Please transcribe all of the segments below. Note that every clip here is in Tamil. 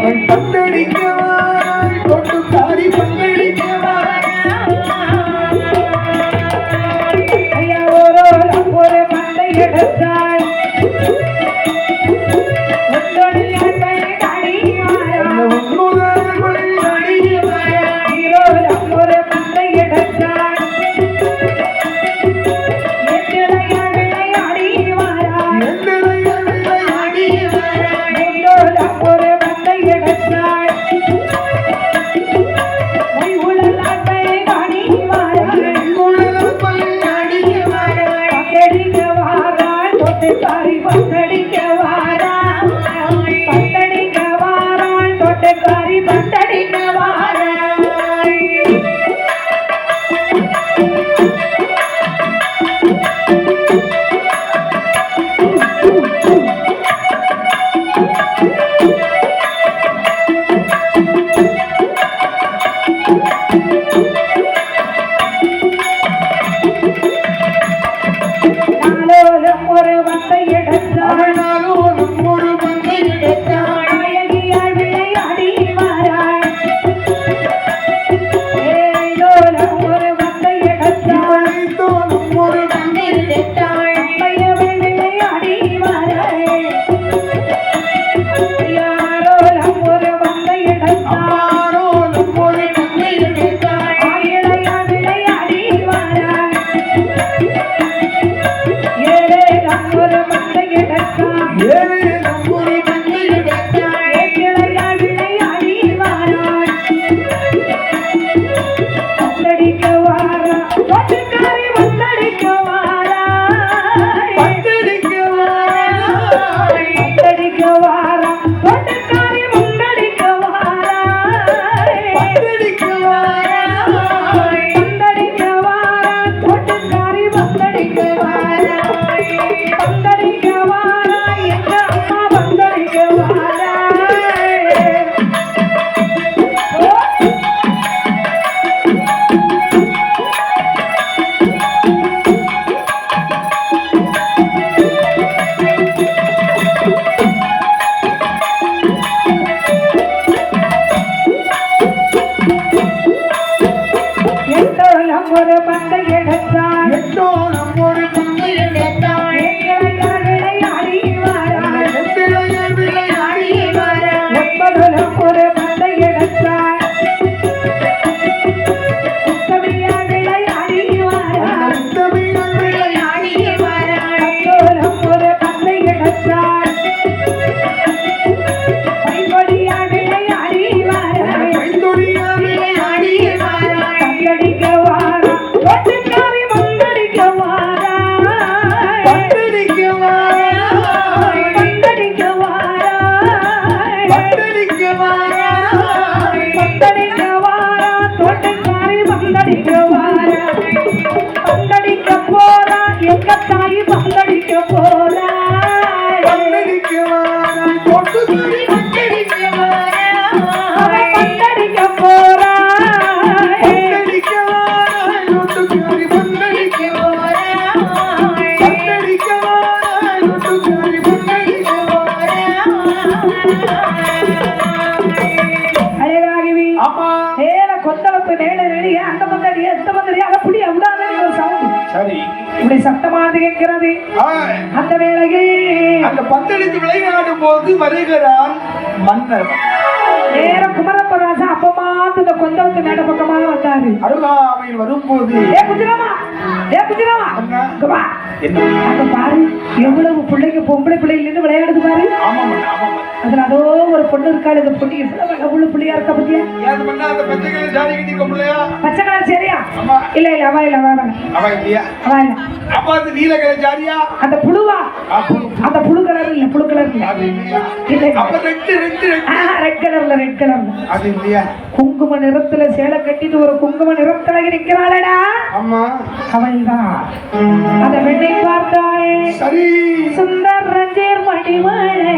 அவள் பந்தடிக்கவாய் தொட்டு காரி பந்தடிக்கவாய் ஐயா ஒரு பந்தை எடுத்தாள் சத்தமாக கேட்கிறது. அந்த வேளையில் அந்த பந்தளித்து விளையாடும் போது வருகிறான் மன்னர். நேரம் குமரப்பராஜா அப்பமா அந்த கொஞ்சத்து மேட பக்கமாக வந்தாரு. அருகாமையில் வரும்போது அங்க பாரு எவ்வளவு பிள்ளைங்க பொம்பளை பிள்ளைகள் நின்று விளையாடுது பாரு. அதுல அதோ ஒரு பொண்ணு இருக்காரு. அந்த பொண்ணு எவ்வளவு பிள்ளையா இருக்கா பத்தியா? பச்சை கலர் சரியா? இல்ல இல்ல அவ இல்ல அவ இல்லையா? அவ இல்ல. அப்ப அது நீல கலர் ஜாரியா? அந்த புழுவா? அந்த புழு கலர் இல்ல, புழு கலர் இல்ல. அது இல்லையா? அப்ப ரெட் கலர்ல ரெட் கலர்ல. அது இல்லையா? குங்கும நிறத்துல சேலை கட்டிட்டு ஒரு குங்கும நிறத்துல நிக்கிறாளடா. ஆமா அவள்தான். அந்த பெண்ணை பார்த்தாள். சரி. சுந்தர் ரஞ்சேர் மணிமலை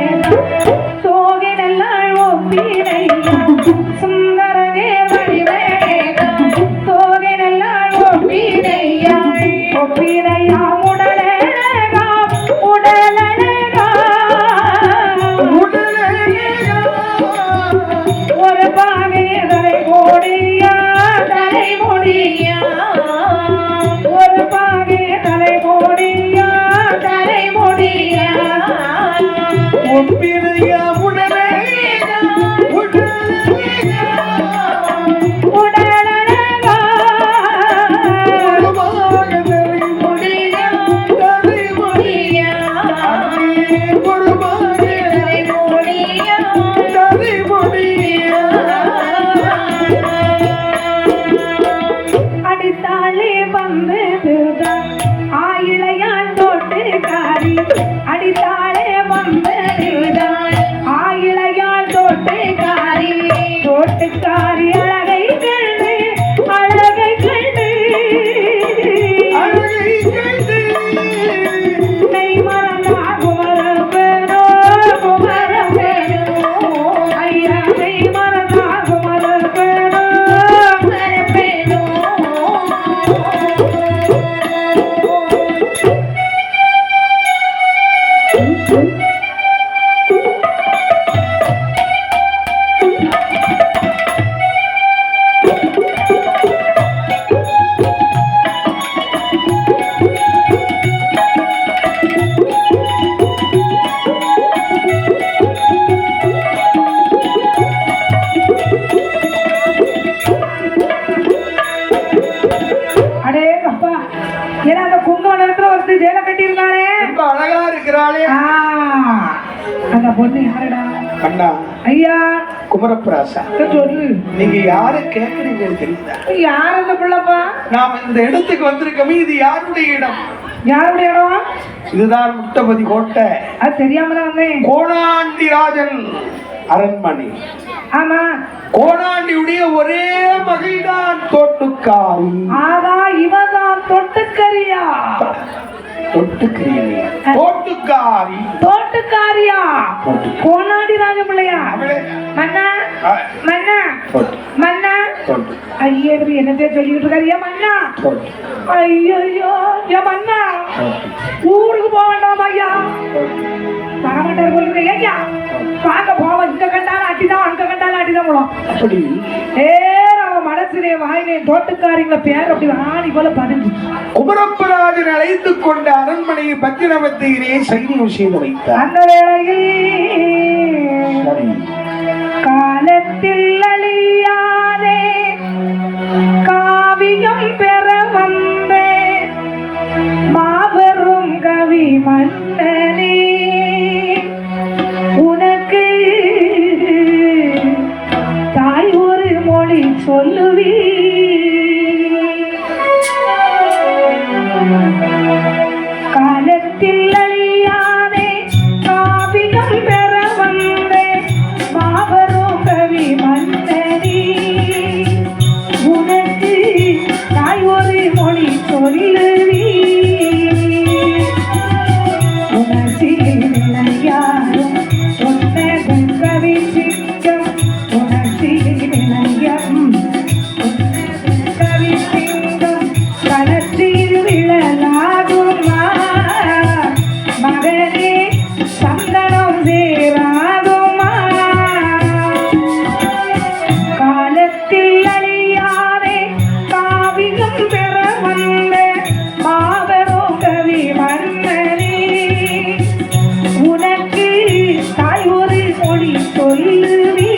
சோகை நல்லாள் ஒப்பினை. சுந்தரனே மணிமலை சோகை நல்லாள் ஒப்பினையா. ஒப்பினையா உடலழகா உடலழகா உடலழகா ஒப்பினையா உடனே அடித்தாளே வந்ததுதான் ஆயிழையான் தோட்டுக்காரி அடித்தாளே வந்ததுதான் ஆயிழையான் தோட்டுக்காரி தோட்டுக்காரி அழகை கண்டு அழகை கண்டு அழகை கண்டு நெய் மறந்தா குமரப்பேனோ குமரப்பேனோ ஐயா நெய் மறந்தா குமரப்பேனோ குமரப்பேனோ அடே அப்பா ஏன்னா அந்த குங்கும நேரத்துல வந்து ஜெயில கட்டியிருந்தானே ரொம்ப அழகா இருக்கிறாளே. அந்த பொண்ணு யாருடா? அண்ணா ஐயா குமரப்பிராசா, சொல்லு நீங்க யாரு கேக்குறீங்கன்னு தெரியுதா? யார் அந்த பிள்ளைப்பா? நாம இந்த இடத்துக்கு வந்திருக்கோமே, இது யாருடைய இடம்? யாருடைய இடம்? இதுதான் முட்டபதி கோட்டை, அது தெரியாம தான் வந்தேன். கோணாண்டி ராஜன் அரண்மனை. ஆமா, கோணாண்டியுடைய ஒரே மகிழ்தான் தோட்டுக்காரி. ஆகா இவதான் தொட்டுக்கரியா? தொட்டுக்காரி தோட்டுக்காரி தோட்டுக்காரியா? கோனாடி ராஜபிள்ளையா? அவளே மன்னா மன்னா தோட்டு மன்னா தோட்டு ஐயே என்னதே சொல்லிட்டு இருக்காரியா மன்னா? தோட்டு ஐயோ ஏ மன்னா, ஊருக்கு போக வேண்டாம் ஐயா. வரமாட்டார் போல இருக்கு. ஐயா வாங்க போவோம். இங்க கண்டாலும் அடிதான், அங்க கண்டாலும் அடிதான் போலாம். அப்படி நம்ம மனசிலே வாயிலே தோட்டுக்காரிங்கள பேர் அப்படி ஆணி போல பதிஞ்சு குமரப்பராஜன் அழைத்துக் கொண்ட அரண்மனையை பத்திரமத்தையிலே சைனியம் செய்து வைத்தார். அந்த வேளையில் காலத்தில் அழியாதே காவியம் பெற வந்தே மாபெரும் கவி மன்னனே, உனக்கு தாய் ஒரு மொழி சொல்லுவி. காலத்தில் அழியாதே காவியம் பெற வந்தே மாபெரும் கவி மன்னனே, உனக்கு தாய் ஒரு மொழி சொல்லுவி. உணர்ச்சியில் நிலையாரும் உன்னதன் கவி சிங்கம், உணர்ச்சியில் நிலையம் உன்னதன் கவி சிங்கம், களத்தில் விழலாகுமா மகனே சந்தனம் சேராகுமா. காலத்தில் அழியாதே காவியம் பெற வந்த மாபெரும் கவி மன்னனே, உனக்கு தாய் ஒரு மொழி சொல்லுவி.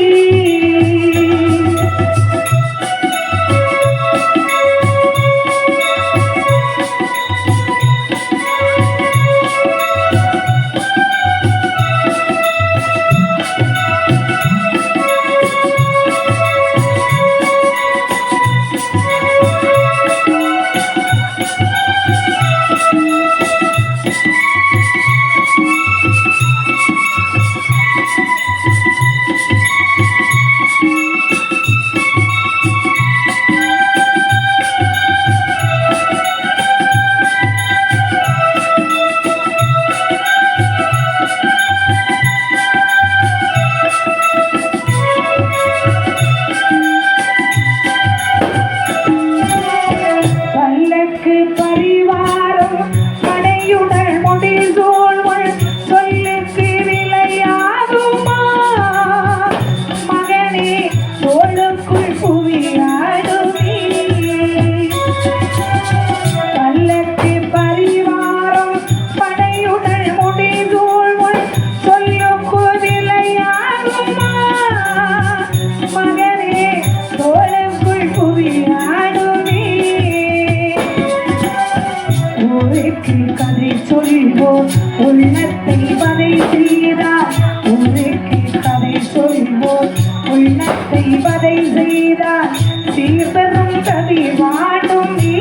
உள்ளத்தை வதை செய்தார் ஊருக்கு கதை சொல்வோம் உள்ளத்தை வதை செய்தார் சீர்பெறும் கதி வாடும் நீ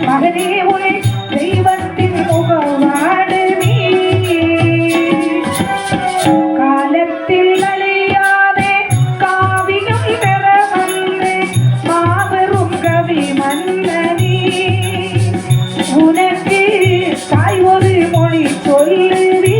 மகனே உன் தெய்வத்தின் முகவாடு நீ காலத்தில் அழியாதே காவியம் பெற வந்து மாபெரும் கவி மன்னனி உனக்கு தாய் ஒரு மொழி சொல்லுவி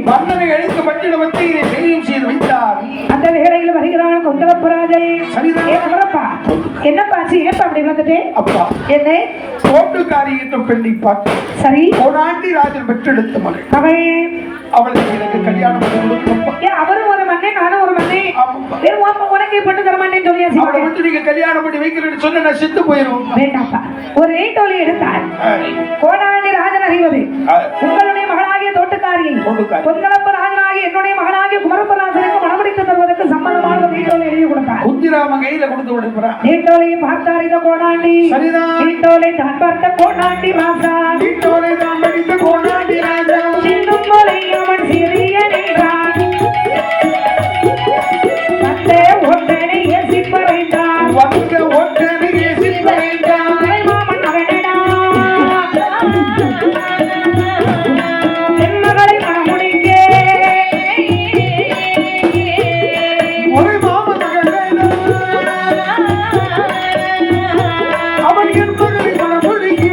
மன்னனை அழைத்து பட்டின மத்தியிலே பெரியும் செய்து வைத்தார். அந்த வேளையில் வருகிறான் கொந்தளப்புராஜை. என்னப்பா ஆச்சு? ஏப்பா அப்படி வந்துட்டு? அப்பா என்ன தோட்டுக்காரி என்ற பெண்ணை பார்த்து சரி கோடாண்டி ராஜன் பெற்றெடுத்த மகள் அவள் அவளுக்கு எனக்கு கல்யாணம் பண்ணி கொடுக்கப்பா. அவரும் ஒரு மண்ணே நானும் ஒரு மண்ணே உனக்கு பட்டு தர மாட்டேன்னு சொல்லி அவளை வந்து நீங்க கல்யாணம் பண்ணி வைக்கிறேன்னு சொன்ன நான் செத்து போயிருவோம். வேண்டாப்பா. ஒரு ரேட்டோலி எடுத்தார். கோடாண்டி ராஜன் அறிவது உங்களுடைய மகளாகிய தோட்டக்காரியை கொந்தளப்பு ராஜனாகிய என்னுடைய மகனாகிய குமரப்பராசனுக்கு மனமுடித்து தருவதற்கு சம்பந்தமான ஒரு ரேட்டோலை எழுதி கொடுத்தார். குந்திராம கையில கொடுத்து விடுறான். ரேட்டோலையை பார்த்தார் இந்த கோடாண்டி. ரேட்டோலை தான் பார்த்த கோடாண்டி ராஜா. ரேட்டோலை தான் படித்த கோடாண்டி ராஜா. சின்னும் மலை அவன் சிறிய நீரான் வந்த ஒட்டனை ஏசிப்பறைந்தான். வந்த ஒட்டனை ஏசிப்பறைந்தான். மாமன் அவனடா என் மகளை மனமுடிக்க ஒரு மாமன் அவன் என் மகளை மனமுடிக்க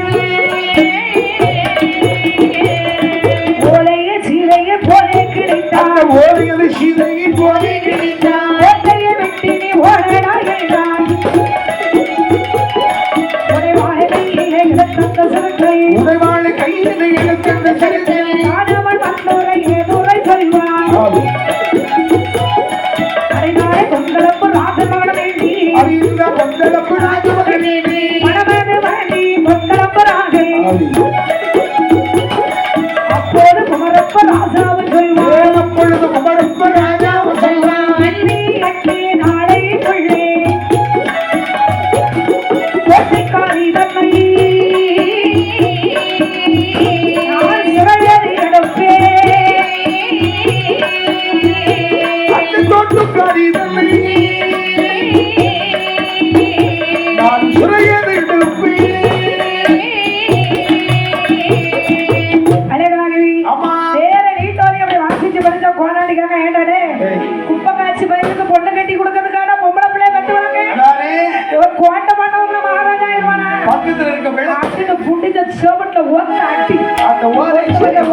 வந்து ஆட்டி அந்த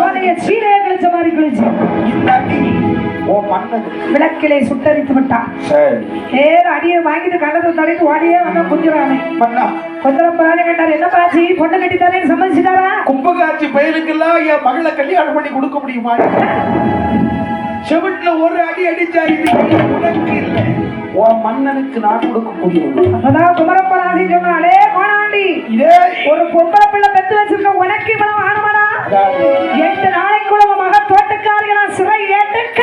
ஓலைய சீலையை கிழிச்ச மாதிரி கிழிச்சு இந்த அடி ஓ மன்னது விளக்கிலை சுட்டரித்து விட்டான். சரி நேர அடியை வாங்கிட்டு கண்டத்தை தடைத்து ஓடியே வந்தா குஞ்சுறானே மன்னா கொஞ்சம் பாதி கேட்டாரு. என்ன பாச்சி பொண்ணு கட்டித்தாரேன்னு சம்மதிச்சுட்டாரா? கும்பகாட்சி பயலுக்கெல்லாம் என் மகளை கல்யாணம் பண்ணி கொடுக்க முடியுமா? செவிட்டுல ஒரு அடி அடிச்சா இது உனக்கு இல்லை, உன் மன்னனுக்கு நான் கொடுக்க முடியும். அப்பதான் குமரப்பராசி சொன்னாலே கோணாண்டி இதே ஒரு பொம்பளை பிள்ளை பெத்து வச்சிருக்க உனக்கு இவ்வளவு ஆணுமாடா? 8 நாளைக்குள்ள உன் மக தோட்டக்காரிகளா சிறை ஏற்றுக்க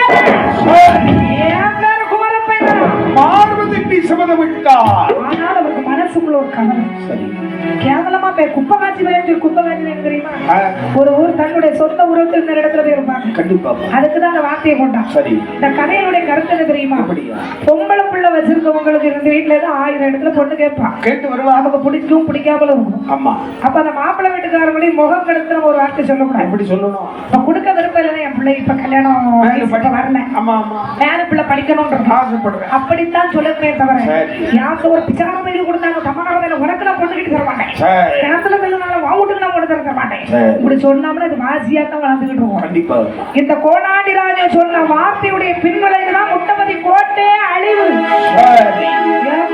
என் பேரு குமரப்பையன் பார்வதி சபதம் விட்டார். ஆனால் அவருக்கு மனசுக்குள்ள ஒரு கவலை. சரி கேவலமா குப்பை காட்சி தெரியுமா? ஒரு ஊர் தன்னுடைய சொந்த உறவுக்கு இந்த இடத்துல போய் இருப்பாங்க. கண்டிப்பா அதுக்குதான் அந்த வார்த்தையை போட்டான். சரி இந்த கதையினுடைய கருத்து என்ன தெரியுமா? பொம்பளை பிள்ளை வச்சிருக்கவங்களுக்கு இந்த வீட்டுல இருந்து 1000 இடத்துல பொண்ணு கேட்பான். கேட்டு வருவா. அவங்க பிடிக்கும் பிடிக்காமலும் இருக்கும். ஆமா அப்ப அந்த மாப்பிள்ளை வீட்டுக்காரங்களையும் முகம் கெடுத்துற ஒரு வார்த்தை சொல்லக்கூடாது. எப்படி சொல்லணும்? இப்ப கொடுக்க விருப்பம் இல்லைன்னா என் பிள்ளை இப்ப கல்யாணம் வரல, ஆமா ஆமா மேல பிள்ளை படிக்கணும்ன்ற ஆசைப்படுறேன் அப்படித்தான் சொல்லவே தவிர யாருக்கு ஒரு பிச்சான பயிர் கொடுத்தாங்க தமிழ்நாடு உனக்கு நான் பொண்ணு கிட்ட தர மாட்டேன், கிணத்துல போயிருந்தால வாவுட்டுக்கு நான் கொண்டு தர மாட்டேன் இப்படி சொன்னோம்னா இது வாசியா தான் வளர்ந்துகிட்டு இருக்கோம். கண்டிப்பா இந்த கோணாண்டி ராஜா சொன்ன வார்த்தையுடைய பின்விளைவுதான் முட்டமதி கோட்டை அழிவு.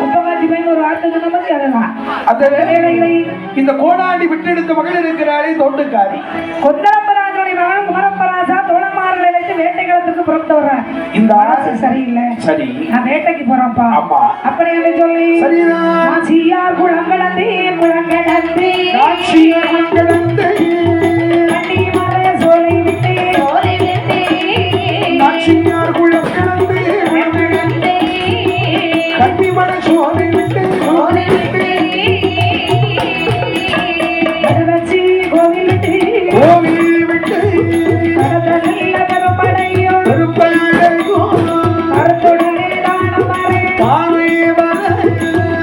குப்பகாட்சி பையன் ஒரு வார்த்தை சொன்ன மாதிரி அதுதான். அந்த வேலைகளை இந்த கோணாண்டி விட்டெடுத்த மகள் இருக்கிறாரே தோட்டக்காரி கொந்தரப்பராஜனுடைய மகன் குமரப்பராஜா தோழமார்களை வைத்து வேட்டைகளத்துக்கு புறப்பட்டு வர்றார். இந்த அரசு சரியில்லை, சரி நான் வேட்டைக்கு போறேன்ப்பா அப்படி என்று சொல்லி நாச்சியார் குளங்கடந்தே குளங்கடந்தே கண்டி மர சோலை விட்டே நாச்சியார் குளங்கடந்தே கண்டி மர சோலை விட்டே வச்சி கோவில் விட்டு கோவில் விட்டு பெரும்படையோ மரத்துடனே தானம் வரை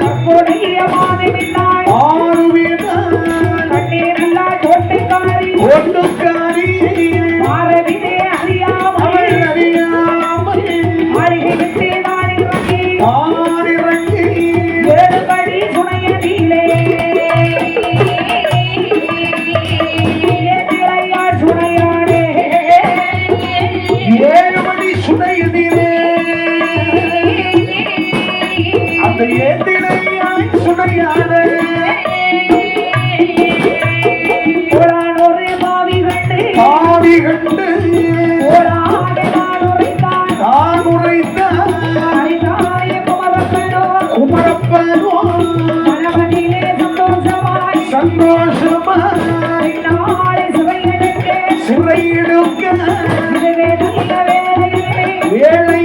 அப்போடைய மாதை விட்டாள் கண்ணீர் நல்லா தோட்டக்காரி மாறவிதே அறியாமல் மாளிகை விட்டு நாடி இறங்கி ஏழுபடி சுனையதிலே ஏழையார் சுனையாடே 7 மணி சுனையதிலே அந்த ஏந்திழையாய் சுனையாடே ஒரு பாவி கண்டு ஓடாடு நான் உரைத்தான் அரிதாய குமரப்பனோ மனமதிலே சந்தோஷமாய் நாளை சிறை எடுக்க வேலை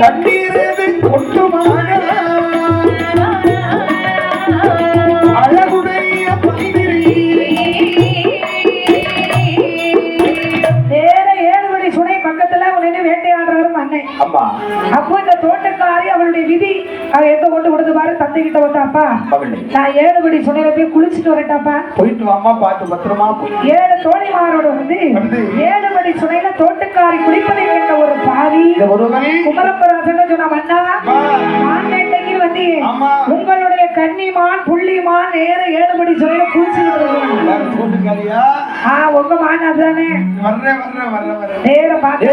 தண்ணீரது கொண்டுமான அழகுடைய வேற 7 மணி சுனை பக்கத்துல உடனே வேட்டையாடுறாரு மண்ணை. அப்போ இந்த தோட்டக்காரி அவளுடைய விதி அவ எங்க கொண்டு கொடுத்து பாரு தந்தை கிட்ட வந்தாப்பா நான் 7 மணி சுனையில போய் குளிச்சுட்டு வரட்டாப்பா போயிட்டு வாமா பார்த்து பத்திரமா போய் 7 தோழிமாரோட வந்து 7 மணி சுனையில தோட்டக்காரி குளிப்பதை கண்ட ஒரு பாவி குமரப்பராசன் சொன்ன மன்னா மான் வேட்டைக்கு வந்து உங்களுடைய கன்னிமான் புள்ளிமான் நேர 7 மணி சுனையில குளிச்சுட்டு தோட்டக்காரியா உங்க மான் அதுதானே நேர பாத்து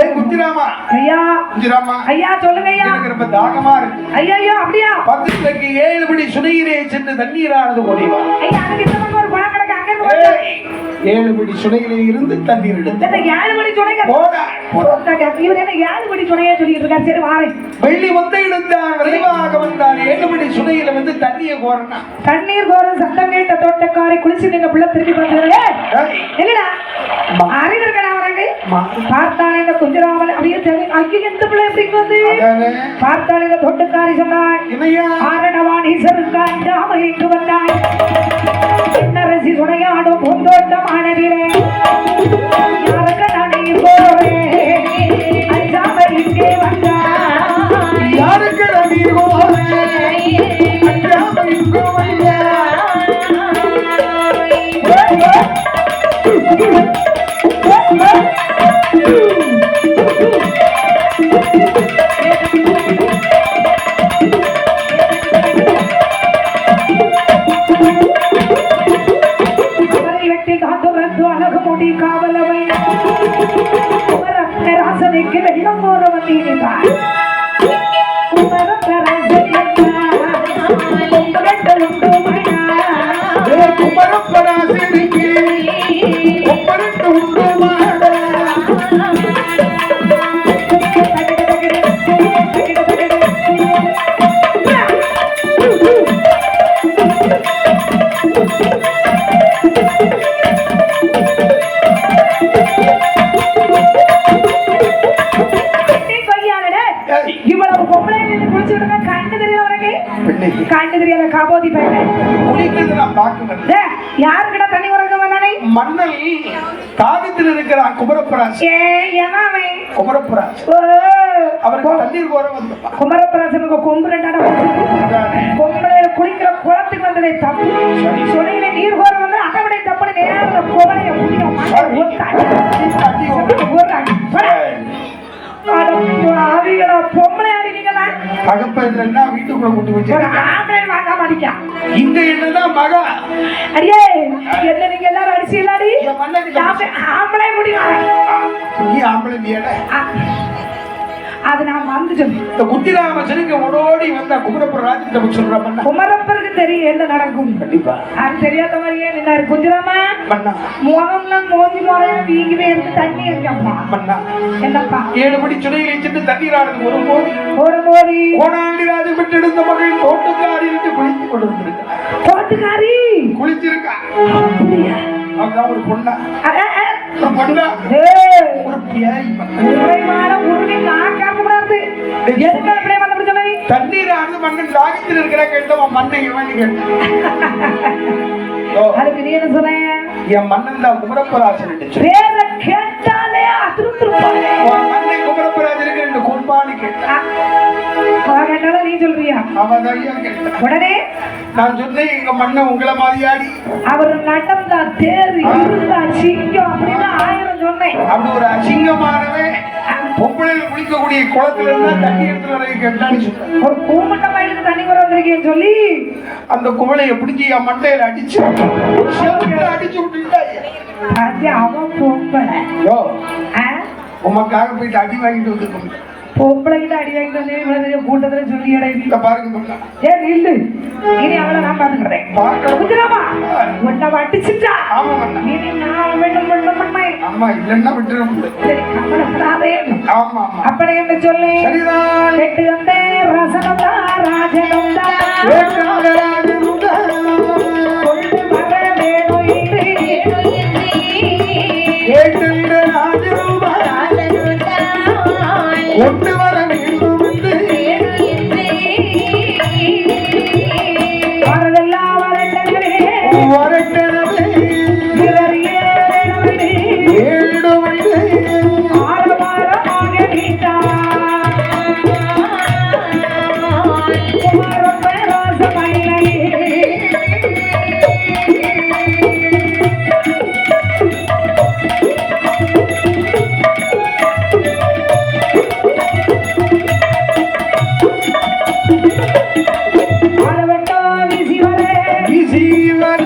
ஐயா ஐயா சொல்லுங்க ஐயா ரொம்ப தாகமா இருக்கு ஐயா அப்படியா 7 மணி சுனையிலே சென்று தண்ணீரானது ஓடிவா ஐயா அதுக்கு இந்த பக்கம் ஒரு பணம் கிடக்கு அங்க 7 மணி சுனையிலே இருந்து தண்ணீர் எடுத்து 7 மணி சுனைங்க இவர் என்ன 7 மணி சுனையே சொல்லிட்டு இருக்காரு. சரி வாரேன். வெள்ளி வந்து எடுத்தார் விரைவாக வந்தார் 7 மணி சுனையில வந்து தண்ணியை கோரனா தண்ணீர் கோர சத்தம் கேட்ட தோட்டக்காரை குளிச்சு நின்ற பிள்ளை திரும்பி பார்த்தாரு. என்னடா அறிவிருக்கடா அவனுக்கு பார்த்தானே இந்த குஞ்சராமன் அப்படியே ஐயோ எந்த பிள்ளை எப்படி வந்து பார்த்தானே இந்த தோட்டக்காரி சொன்னாள் ஆரணவான் ஈஸ்வருக்காய் ராமல் இங்கு வந்தாய் சின்னரசி சுனையாடும் பூந்தோட்டம் ஆனதிலே யாருக்கு நானே போறேன் அஞ்சாமல் இங்கே வந்தாய் யாருக்கு நீர் போறேன் அஞ்சாமல் இங்கே வந்தாய் காவலவை ராசனைக்கு வெள்ளம் போற வந்தீர்கள் கண்டு தெரியாத காபோதி யாருக்கிட்ட தண்ணி உறங்க வந்தானே மன்னல் தாகத்தில் இருக்கிறான் குமரப்பராசன். குமரப்பராசன் அவருக்கு தண்ணீர் கோர வந்து குமரப்பராசனுக்கு கொம்பு ரெண்டாட கொம்புல குளிக்கிற குளத்துக்கு வந்ததை தப்பு சொலையில நீர் கோர வந்து அகவிடை தப்புன்னு நேர குவளைய பொம்பளை அடினீங்களா தகப்பா வீட்டுக்குள்ள கூட்டு வச்சு வாங்க மாட்டீங்க இங்க என்னதான் மகா அடியே என்ன நீங்க எல்லாரும் அடிச்சீங்களாடி ஆம்பளை முடியும் நீ ஆம்பளை நீட அது நான் வந்து சொல்றேன். இந்த குத்திராமசனுக்கு ஓடோடி வந்தா குமரப்பர் ராஜ்யத்தை சொல்றேன். குமரப்பருக்கு தெரியும் என்ன நடக்கும். கண்டிப்பா அது தெரியாத மாதிரியே நின்னாரு குஞ்சிராமா மன்னா முகம்லாம் மோஞ்சி முறையா வீங்கவே இருந்து தண்ணி இருக்கம்மா மன்னா என்னப்பா 7 மணி சுனையில் வச்சுட்டு தண்ணீர் ஆடுது ஒரு மோதி கோடாண்டி ராஜு பெற்றெடுத்த மகள் தோட்டக்காரி விட்டு குளித்து கொண்டு வந்திருக்கா. தோட்டக்காரி குளிச்சிருக்கா அதான் ஒரு பொண்ணா பொண்ணா ஒரு தண்ணீர் ஆடுது மண்ணன் தாகத்தில் இருக்கிற கேட்டவன் மண்ணை இவன் அதுக்கு நீ என்ன சொன்ன என் மன்னன் தான் குமரப்பராசன் கேட்டாலே மண்ணை குமரப்பராஜன் இருக்கிற கும்பானி கேட்டான் நீ சொல்றியா உடனே நான் சொன்னேன் எங்க மண்ணன் உங்களை மாதிரியாடி அவர் நடந்தா தேர் இருந்தா சிங்கம் அப்படின்னு 1000 சொன்னேன். அப்படி ஒரு அசிங்கமானவே பொம்பளையில் குளிக்கக்கூடிய குளத்துல இருந்தா தண்ணி எடுத்து வர கேட்டான்னு சொன்னேன். ஒரு பூமட்ட மயிலுக்கு தண்ணி வர வந்திருக்கேன்னு சொல்லி அந்த குவளையை பிடிச்சி என் மண்டையில அடிச்சு அடிச்சு விட்டுட்டாங்க. அவன் பொம்பளை உமக்காக போயிட்டு அடி வாங்கிட்டு வந்து பொம்பளைகிட்ட அடி வாங்கிட்டு வந்து கூட்டத்துல சொல்லி அடைவி பாருங்க ஏன் இல்லு இனி அவளை நான் பாத்துக்கிறேன் உன்னை வட்டிச்சுட்டா இனி நான் வேணும் வேணும் பண்ணேன் ஆமா இல்லன்னா விட்டுரும் கவலைப்படாதே ஆமா அப்படி என்று சொல்லி கேட்டு வந்த ரசனந்தா ராஜனந்தா கொண்டு வர வேணும் கொண்டு வர வேண்டும் வரதெல்லாம் வரட்டனவே வரட்டனவே ஏழு வந்து ஆரவாரமாக நீட்டா குமாரப்பராச மயிலே வீசி வர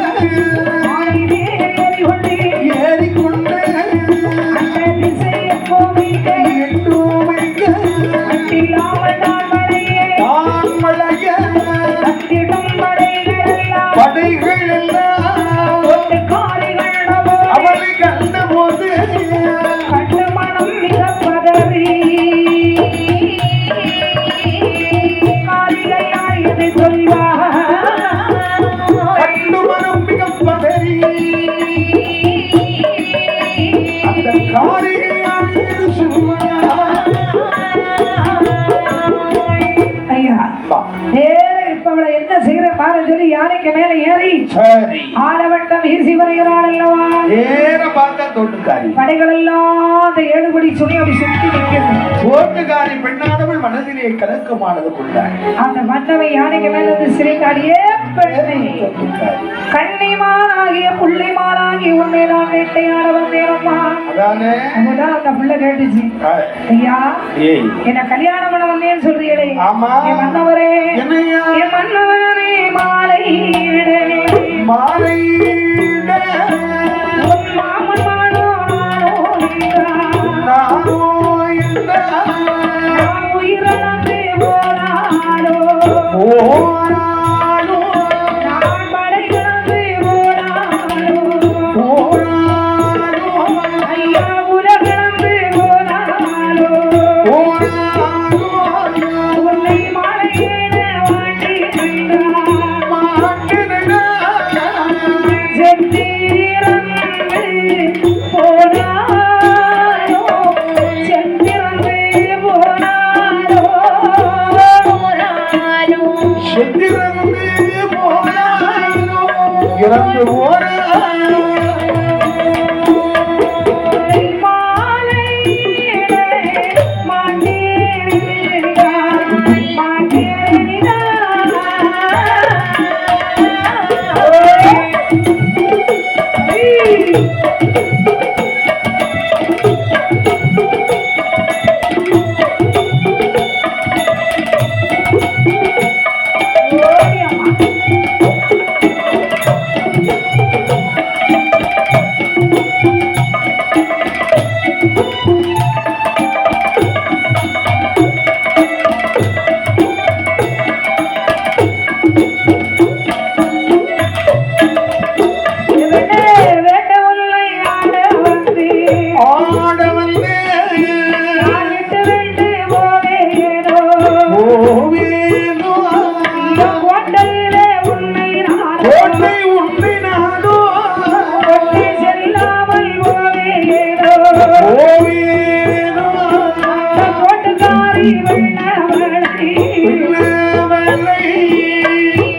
வாரம் சொல்லி யானைக்கு மேல ஏறி சரி ஆலவட்டம் வீசி வருகிறாள் அல்லவா. நேர பார்த்தா தோட்டுக்காரி படைகள் எல்லாம் அந்த 7 படி சுனி அப்படி சுற்றி நிற்கிறது. தோட்டுக்காரி பெண்ணானவள் மனதிலே கலக்கமானது கொண்டாள். அந்த மன்னவை யானைக்கு மேல இருந்து சிறைக்காடியே பெண்ணை கண்ணிமானாகிய புள்ளிமானாகி உண்மை நான் வேட்டையாட வந்தேனம்மா. அதானே அப்பதான் அந்த புள்ள கேட்டுச்சு, ஐயா என்ன கல்யாணம் பண்ண வந்தேன்னு சொல்றீங்களே. ஆமா என் மன்னவரே என்னையா என் மன்னவரே மாலை மாலை உன் மாமன் மானோ நானோ நான் உயிரிழந்து போனாலோ போராடோ நான் படை இழந்து போனாலோ போராடோ ஐயா உலகிழந்து போனாலோ உன்னை மாலையிட வாட்டி செத்திறந்து போனாலோ செத்திறந்து போனாலோ செத்திறந்து போனாலோ இறந்து போனாலோ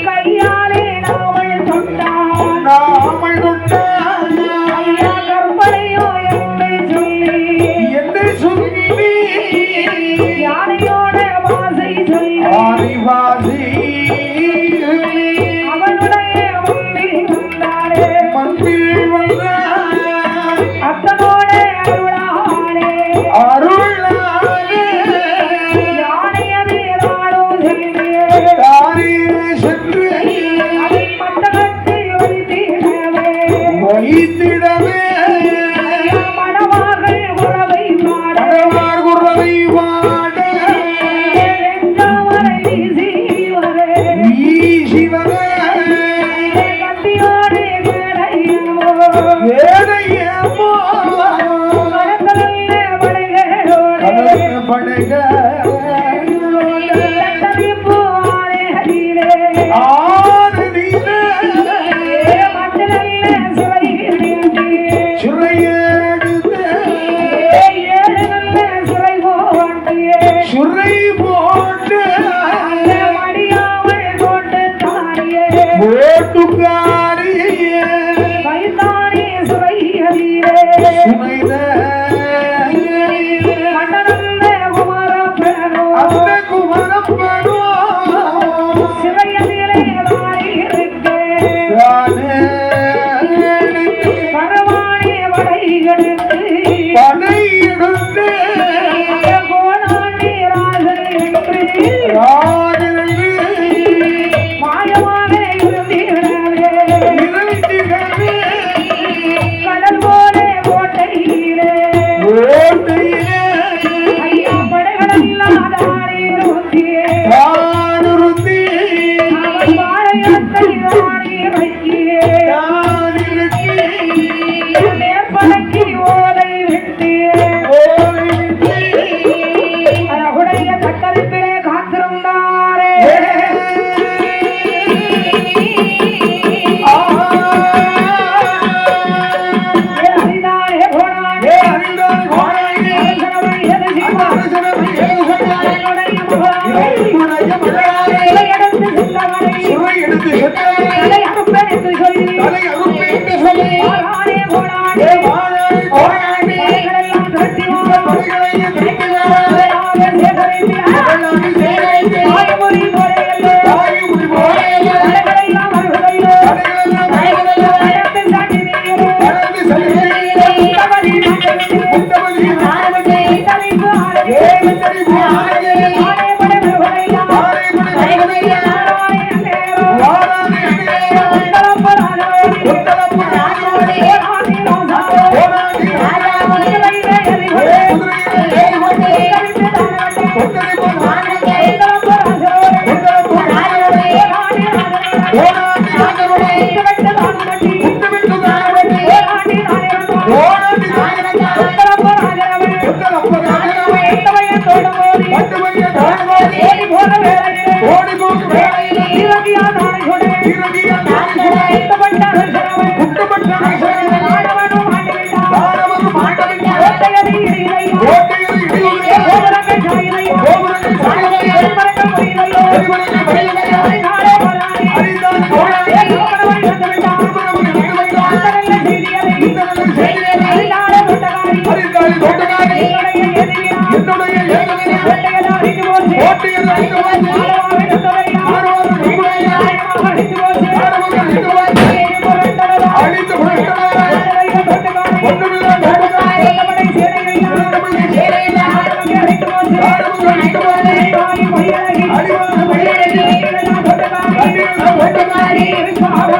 கையாலே நாவல் தொட்டான் கற்பனையோ என்று சொல்லி யானையோட வாசை சொல்லி அவனுடைய மண்ணில் வந்தாரே அத்தனோட அருளாளே யானையது நாடோ சென்று அதை மண்டபத்தை வைத்திடவே மணவார்கள் குறவை பாட வெங்கவரை வீசி வர கத்தியோடு வேடையமோ சுரை போட்டு ஓட்டுக்காரியே வைத்தானே சுரை சுமைத அந்த குமரப்பனோ சிறையிலே பரவானே படையெடுத்து மாயமாக கடல் போல கோட்டையிலே ஐயா படைகளெல்லாம் வாழையத்தை வாழி வைக்கியே கூப்பிட்டு சொல்லி வாரானே கோடானே ஏ வாழாடி கோடாடி படைகளெல்லாம் திரட்டி வா படைகளையும் திரட்டி வா வேளாக சேகரித்து வேளாண்மை சேகரித்து தாய்மொழி போரையல்லோ தாய்மொழி போரையல்லோ படைகளெல்லாம் வருவதையோ படைகளெல்லாம் வருவதையோ நடந்து சாட்டி நீரோ நடந்து செல்கிறீரோ முத்தமதி நாட்டவெளி முத்தமதி நாட்டவெளி வித்தரிப்பு ஆரதி வித்தரிப்பு ஆரதி ஆரே படை வருவதையா ஆரே படை வருவதையா வாரானே அன்னேரோ வாரானே அன்னேரோ உத்தரப்பு ராஜாவோடி உத்தரப்பு ராஜாவோடி கோடானி ராஜாவோ கோடானி ராஜாவோடி குதிரையிலே எறிகொண்டு குதிரையிலே எறிகொண்டு உத்தரிப்பு தானவட்டே உத்தரப்பு ராஜாவோடி உத்தரப்பு ராஜாவோடி உத்தரப்பு ராஜாவோடி கோடானி ராஜாவோடி கோடானி ராஜாவோடி உத்தரவிட்டு தானவட்டி உத்தரவிட்டு தானவட்டி கோடானி ராஜாவோ கோடானி ராஜாவோடி உத்தரப்பு ராஜாவோடி உத்தரப்பு ராஜாவோடி உத்தமைய தோடமோடி பட்டுமைய தானவோடி ஓடி போன வேளையிலே ஓடி போகும் வேளையிலே இறங்கியா நாளையோடு இறங்கிய நாளிலே உத்தப்பட்ட அரசராவை குட்டப்பட்ட அரசனை ஆடவனும் ஆண்டுவிட்டார் தானவரும் ஆண்டவிட்டார் கோட்டையதி இடியிலையா கோட்டையில் இடியுடைய கோபுரங்கள் சாயிலையா கோபுரங்கள் சாய்ந்ததையா பெருமரங்கள் புரியிலையோ பெருமரங்கள் பயிலையா அறிந்தாரே வரானே அறிந்தான் கோடானி திருமணவன் வந்துவிட்டார் திருமணம் நடந்துவிட்டார் இந்த நல்ல செய்தியதை இந்த நல்ல செய்தியை அறிந்தாரே தொட்டகாரி அறிந்தாள் தோட்டக்காரி என்னுடைய எதிரியா என்னுடைய ஏகமையா கோட்டையதா அடித்து போச்சு கோட்டையில் அடித்து வந்து ஆடவாவை நந்தவையா ஆரவாரம் நம்புவாயா ஆயமாக அடித்து போச்சு ஆரவாரம் அடித்து வந்து ஏறி புரண்டனதா அடித்து புரட்டனாரா ஆடவையா தொட்டகாரி ஒன்றுமில்லா தோட்டக்காரி தொட்டமடை சேனையையா தமிழ் சேனையிலா ஆடவங்க அடித்து போச்சு ஆரவாரம் அடித்து வந்து ஆடி மொழியழகி அடிவான மொழியழகி தொட்டகாரி கண்ணியல்ல தோட்டக்காரி சிவாய